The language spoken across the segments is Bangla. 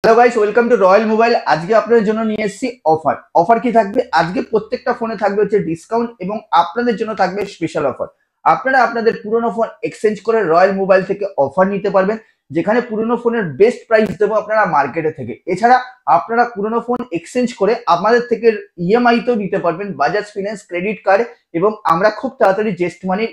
Hello guys, welcome to royal mobile. আজকে আপনাদের জন্য নিয়ে এসেছি অফার কি থাকবে আজকে? প্রত্যেকটা ফোনে থাকবে হচ্ছে ডিসকাউন্ট এবং আপনাদের জন্য থাকবে স্পেশাল অফার। আপনারা আপনাদের পুরনো ফোন এক্সচেঞ্জ করে রয়্যাল মোবাইল থেকে অফার নিতে পারবেন, যেখানে পুরনো ফোনের বেস্ট প্রাইস দেবো আপনারা মার্কেটে থেকে। এছাড়া আপনারা পুরনো ফোন এক্সচেঞ্জ করে আমাদের থেকে ইএমআই তেও নিতে পারবেন, বাজাজ ফিন্যান্স, ক্রেডিট কার্ড, এবং আমরা খুব তাড়াতাড়ি জেস্ট মানি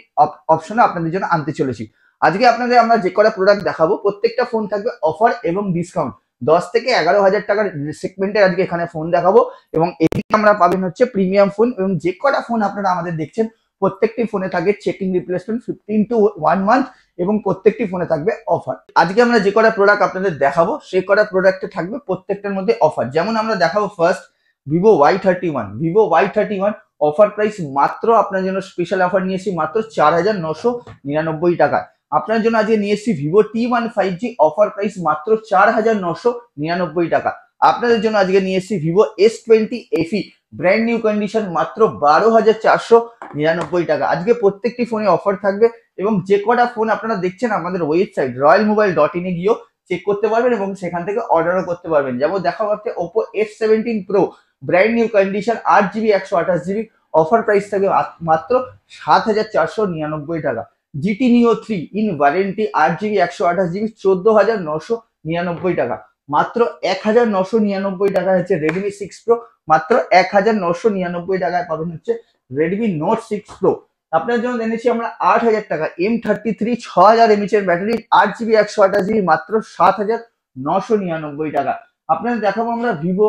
অপশনে আপনাদের জন্য আনতে চলেছি। আজকে আপনাদের আমরা যে কটা প্রোডাক্ট দেখাবো, প্রত্যেকটা ফোন থাকবে অফার এবং ডিসকাউন্ট। 10 থেকে 11,000 টাকার সেগমেন্টের আজকে এখানে ফোন দেখাবো, এবং এদিকে আমরা পাবেন হচ্ছে প্রিমিয়াম ফোন। এবং যে কটা ফোন আপনারা আমাদের দেখছেন প্রত্যেকটি ফোনে থাকবে চেকিং রিপ্লেসমেন্ট 15 to 1 মান্থ, এবং প্রত্যেকটি ফোনে থাকবে অফার। আজকে আমরা যে কটা প্রোডাক্ট আপনাদের দেখাবো সেই কটা প্রোডাক্টে থাকবে প্রত্যেকটার মধ্যে অফার। যেমন আমরা দেখাবো first Vivo Y31 offer price মাত্র আপনার জন্য স্পেশাল অফার নিয়েছি মাত্র 4,999 টাকা। আপনার জন্য আজকে নিয়ে এসেছি Vivo T1 5G offer price মাত্র 4,999 টাকা। আপনাদের জন্য আজকে নিয়ে এসেছি Vivo S20 FE brand new condition মাত্র 12,499 টাকা। আজকে প্রত্যেকটি ফোনে অফার থাকবে, এবং যে কটা ফোন আপনারা দেখছেন আমাদের ওয়েবসাইট royalmobile.in এ গিয়েও চেক করতে পারবেন এবং সেখান থেকে অর্ডারও করতে পারবেন। যেমন দেখা যাচ্ছে Oppo F17 Pro brand new condition 8GB 128GB offer price থাকবে মাত্র 7,499 টাকা। GT Neo 3 in warranty 8GB 128GB 14,999 টাকা। মাত্র 1,999 টাকা হচ্ছে Redmi 6 Pro, মাত্র 1,999 টাকায় পাবেন হচ্ছে Redmi Note 6 Pro। আপনার জন্য এনেছি আমরা 8,000 টাকা M33 6000 mAh এর ব্যাটারি 8GB 128GB মাত্র 7,999 টাকা। আপনাদের দেখাবো আমরা ভিভো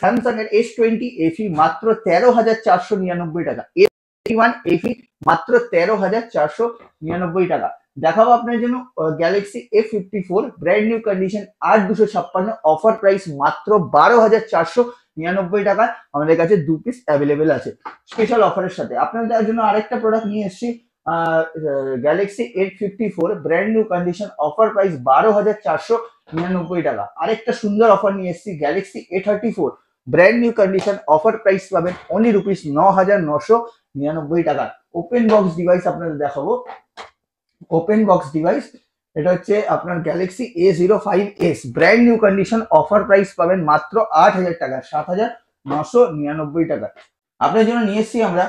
স্যামসাং এর S20 FE মাত্র 13,499 টাকা। S21 FE মাত্র 13,499 টাকা। দেখাবো আপনার জন্য Galaxy A54 brand new condition 8,256 offer price মাত্র 12,499 টাকা। আমাদের কাছে 2 পিস অ্যাভেলেবেল আছে স্পেশাল অফারের সাথে। আপনাদের জন্য আরেকটা প্রোডাক্ট নিয়ে এসেছি Galaxy A54 brand new condition offer price 12,499 টাকা। আরেকটা সুন্দর অফার নিয়ে এসেছি Galaxy A34 brand new condition offer price পাবেন অনলি রুপিস 9,999 টাকা। ওপেন বক্স ডিভাইস আপনাদের দেখাবো। ওপেন বক্স ডিভাইস এটা হচ্ছে আপনার Galaxy A05s brand new condition offer price পাবেন মাত্র 8,000 টাকা, 7,999 টাকা। আপনার জন্য নিয়ে এসেছি আমরা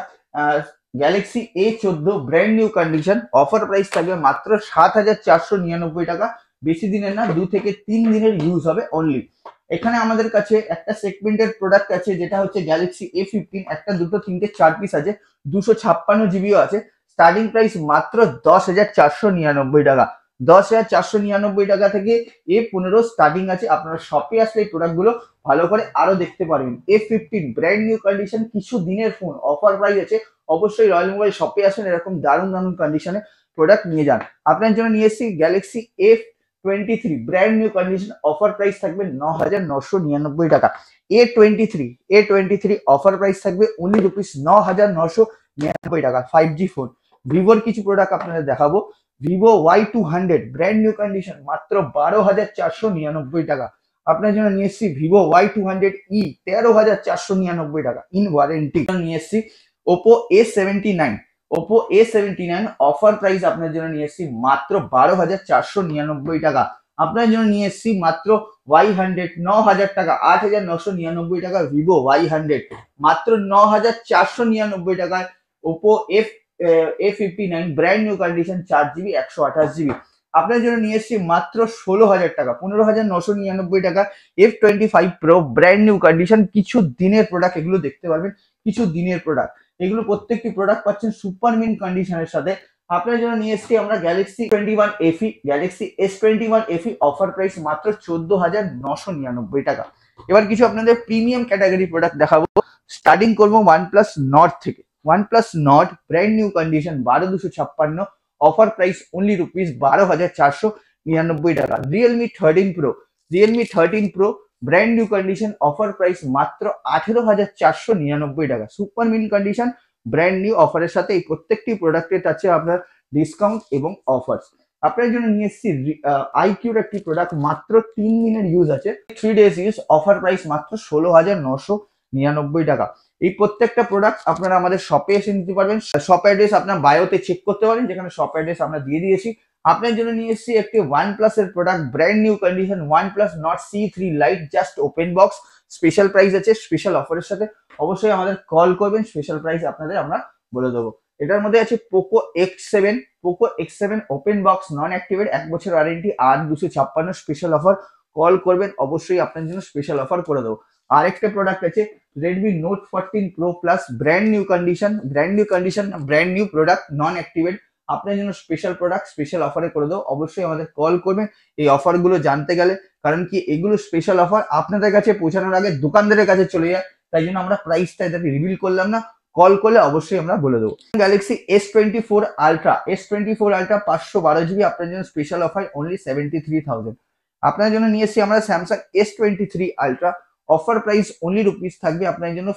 Galaxy A14 brand new condition offer price থাকবে মাত্র 7,499 টাকা। বেশি দিনের না, 2 থেকে 3 দিনের ইউজ হবে অনলি। এখানে আমাদের কাছে একটা সেগমেন্টের প্রোডাক্ট আছে যেটা হচ্ছে গ্যালাক্সি A15, একটা, দুটো, তিনটে, 4 পিস আছে, 256GB আছে। স্টার্টিং প্রাইস মাত্র 10,499 টাকা। 10,499 টাকা থেকে A15 স্টার্টিং আছে। আপনারা শপে আসলে এই প্রোডাক্ট গুলো ভালো করে আরো দেখতে পারবেন। A15 ব্র্যান্ড নিউ কন্ডিশন, কিছু দিনের ফোন, অফার প্রাইস আছে। অবশ্যই রয়্যাল মোবাইল শপে আসেন, এরকম দারুণ দারুণ কন্ডিশনে প্রোডাক্ট নিয়ে যান। আপনার জন্য নিয়ে এসেছি Galaxy A23 brand new condition offer price থাকবে 9,999 টাকা। A23 অফার প্রাইস থাকবে অনলি রুপিস 9,999 টাকা। 5G phone. ভিভোর কিছু প্রোডাক্ট আপনাদের দেখাবো। Vivo Y200 brand new condition মাত্র 12,499 টাকা। আপনার জন্য নিয়ে এসেছি ভিভো Y200e 13,499 টাকা ইন ওয়ারেন্টি। নিয়ে এসেছি Oppo A79 অফার প্রাইস আপনার জন্য নিয়ে এসেছি মাত্র 12,499 টাকা। আপনার জন্য নিয়ে এসেছি মাত্র Y100 9,000 টাকা, 8,999 টাকা ভিভো Y100, মাত্র 9,499 টাকায় Oppo A59 brand new condition 4GB 128GB। আপনার জন্য নিয়ে এসেছি মাত্র 16,000 টাকা, 15,999 টাকা F25 Pro brand new condition. কিছু দিনের প্রোডাক্ট, এগুলো দেখতে পারবেন কিছু দিনের প্রোডাক্ট। এগুলো প্রত্যেকটি প্রোডাক্ট পাচ্ছেন সুপার মিন কন্ডিশনের সাথে। আপনার জন্য নিয়ে এসেছি আমরা Galaxy S21 FE offer price মাত্র 14,999 টাকা। এবার কিছু আপনাদের প্রিমিয়াম ক্যাটাগরি প্রোডাক্ট দেখাবো। স্টার্টিং করবো OnePlus Nord থেকে। OnePlus Nord brand new condition 12,256 offer price only rupees 12,499 টাকা। Realme 13 Pro brand new condition offer price মাত্র 18,499 টাকা। Super mint condition brand new অফারের সাথে এই প্রত্যেকটি প্রোডাক্টের আছে আপনার ডিসকাউন্ট এবং অফার্স। আপনার জন্য নিয়ে এসেছি iQর একটি প্রোডাক্ট, মাত্র 3 দিনের ইউজ আছে, 3 days ইউজ, অফার প্রাইস মাত্র 16,999 টাকা। এই প্রত্যেকটা প্রোডাক্ট আপনারা আমাদের শপে এসে নিতে পারবেন। শপ অ্যাড্রেস আপনার বায়োতে চেক করতে পারেন, যেখানে শপ অ্যাড্রেস আমরা দিয়ে দিয়েছি। আপনার জন্য নিয়ে এসেছি একটি OnePlus এর product, brand new condition, OnePlus Nord C3 Lite, just open box. Special price আছে, স্পেশাল অফারের সাথে। অবশ্যই আমাদের কল করবেন, স্পেশাল প্রাইস আপনাদের আমরা বলে দেবো। এটার মধ্যে আছে পোকো X7 ওপেন বক্স, নন অ্যাক্টিভেট, 1 বছর ওয়ারেন্টি, আর 256 স্পেশাল অফার। কল করবেন, অবশ্যই আপনার জন্য স্পেশাল অফার করে দেবো। আরেকটা প্রোডাক্ট আছে Redmi Note 14 Pro Plus, brand new product, non activate. আপনার জন্য স্পেশাল প্রোডাক্ট স্পেশাল অফারে করে দেবো। অবশ্যই আমাদের কল করবেন এই অফারগুলো জানতে গেলে, কারণ কি এগুলো স্পেশাল অফার আপনাদের কাছে পৌঁছানোর আগে দোকানদারের কাছে চলে যায়, তাই জন্য আমরা প্রাইসটা এটাকে রিভিল করলাম না। কল করলে অবশ্যই আমরা বলে দেবো। গ্যালাক্সি S24 Ultra 512 GB, আপনার জন্য স্পেশাল অফার অনলি 73,000। আপনার জন্য নিয়ে এসেছি আমরা Samsung S23 Ultra, offer price only rupees থাকবে আপনার জন্য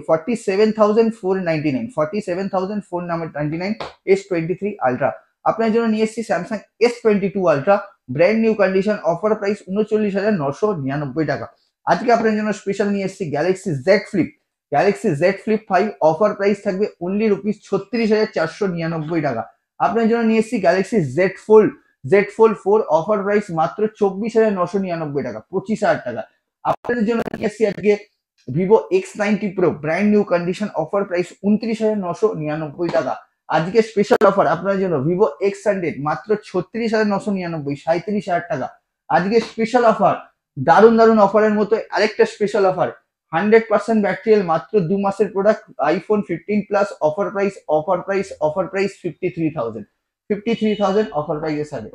47,499 S23 Ultra। আপনার জন্য নিয়ে এসেছি Samsung S22 Ultra, brand new condition, offer price 39,999 টাকা। আজকে আপনার জন্য স্পেশাল নিয়ে এসেছি Galaxy Z Flip 5, offer price থাকবে অনলি রুপিস 36,499 টাকা। আপনার জন্য নিয়ে এসেছি Galaxy Z Fold 4, offer price মাত্র 24,999 টাকা, 25,000 টাকা। আপনাদের জন্য নিয়ে এসেছি আজকে Vivo X90 Pro, brand new condition, offer price 29,999 টাকা। আজকে স্পেশাল অফার আপনার জন্য Vivo X100 মাত্র 36,999, 37,000 টাকা। আজকে স্পেশাল অফার, দারুণ অফারের মতো আরেকটা স্পেশাল অফার, 100% ব্যাটারি হেলথ, মাত্র 2 মাসের product, iPhone 15 plus, offer price 53,000 offer প্রাইসের সাথে।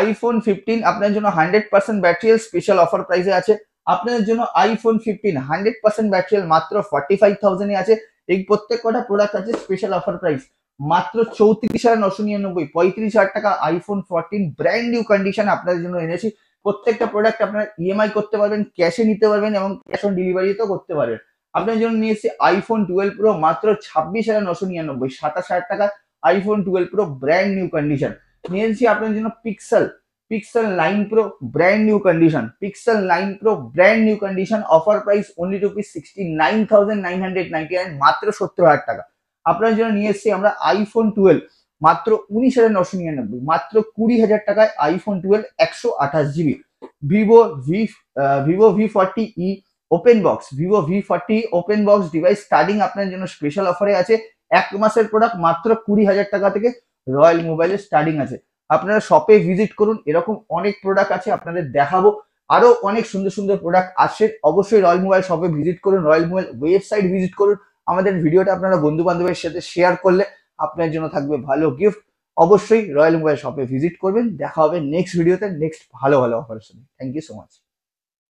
iPhone 15 আপনার জন্য 100% ব্যাটারি হেলথ স্পেশাল অফার প্রাইসে আছে। আপনাদের জন্য iPhone 15 100% ব্যাটারি হেলথ মাত্র 45,000 এ আছে। এই প্রত্যেক কটা প্রোডাক্ট আছে স্পেশাল অফার প্রাইস মাত্র 34,999, 35,000 টাকা। iPhone 14 ব্র্যান্ড নিউ কন্ডিশন আপনাদের জন্য এনেছি। প্রত্যেকটা প্রোডাক্ট আপনারা EMI করতে পারবেন, ক্যাশে নিতে পারবেন এবং ক্যাশ অন ডেলিভারিতেও করতে পারবেন। আপনার জন্য নিয়ে এসেছি iPhone 12 Pro মাত্র 26,999, 27,000 টাকা। iPhone 12 Pro brand new condition. নিয়ে এসেছি আপনার জন্য Pixel 9 Pro, brand new condition, offer price only rupees 69,999, মাত্র 70,000 টাকা। আপনার জন্য নিয়ে এসেছি আমরা iPhone 12 মাত্র 19,999, মাত্র 20,000 টাকায় iPhone 12 128 GB। Vivo V40e open box device starting আপনার জন্য স্পেশাল অফারে আছে। 1 মাসের প্রোডাক্ট মাত্র 20,000 টাকা থেকে রয়্যাল মোবাইলের স্টার্টিং আছে। আপনারা শপে ভিজিট করুন, এরকম অনেক প্রোডাক্ট আছে আপনাদের দেখাবো, আরো অনেক সুন্দর প্রোডাক্ট আসছে। অবশ্যই রয়্যাল মোবাইল শপে ভিজিট করুন, রয়্যাল মোবাইল ওয়েবসাইট ভিজিট করুন। আমাদের ভিডিওটা আপনারা বন্ধু বান্ধবের সাথে শেয়ার করলে আপনার জন্য থাকবে ভালো গিফট। অবশ্যই রয়্যাল মোবাইল শপে ভিজিট করবেন। দেখা হবে নেক্সট ভিডিওতে নেক্সট ভালো অফারের সাথে। Thank you so much.